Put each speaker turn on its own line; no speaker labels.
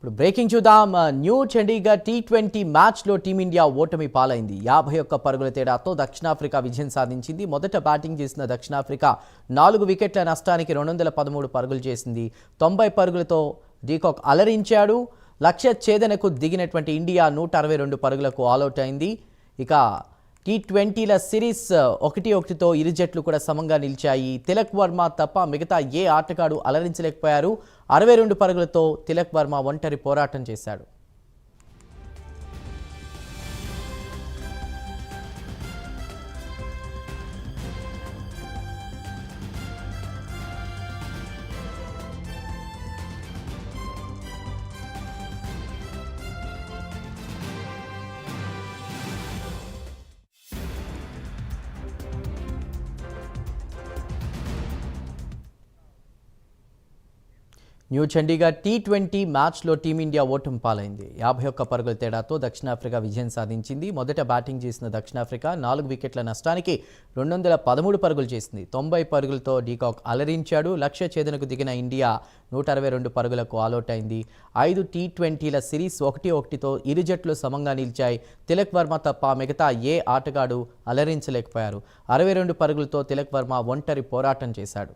ఇప్పుడు బ్రేకింగ్ చూద్దాం. New Chandigarh T20 మ్యాచ్లో టీమిండియా ఓటమి పాలైంది. 51 పరుగుల తేడాతో దక్షిణాఫ్రికా విజయం సాధించింది. మొదట బ్యాటింగ్ చేసిన దక్షిణాఫ్రికా 4 వికెట్ల నష్టానికి 213 పరుగులు చేసింది. 90 పరుగులతో డీకాక్ అలరించాడు. లక్ష్య ఛేదనకు దిగినటువంటి ఇండియా 162 పరుగులకు ఆల్అౌట్ అయింది. ఇక టీ20ల సిరీస్ 1-1తో ఇరు జట్లు కూడా సమంగా నిలిచాయి. తిలక్ వర్మ తప్ప మిగతా ఏ ఆటగాడు అలరించలేకపోయారు. 62 పరుగులతో తిలక్ వర్మ ఒంటరి పోరాటం చేశాడు. న్యూ చండీగఢ్ టీ20 మ్యాచ్లో టీమిండియా ఓటమి పాలైంది. 51 పరుగుల తేడాతో దక్షిణాఫ్రికా విజయం సాధించింది. మొదట బ్యాటింగ్ చేసిన దక్షిణాఫ్రికా 4 వికెట్ల నష్టానికి 213 పరుగులు చేసింది. 90 పరుగులతో డీకాక్ అలరించాడు. లక్ష్య ఛేదనకు దిగిన ఇండియా 162 పరుగులకు ఆల్అౌట్ అయింది. 5 టీ20ల సిరీస్ 1-1తో ఇరు జట్లు సమంగా నిలిచాయి. తిలక్ వర్మ తప్ప మిగతా ఏ ఆటగాడు అలరించలేకపోయారు. 62 పరుగులతో తిలక్ వర్మ ఒంటరి పోరాటం చేశాడు.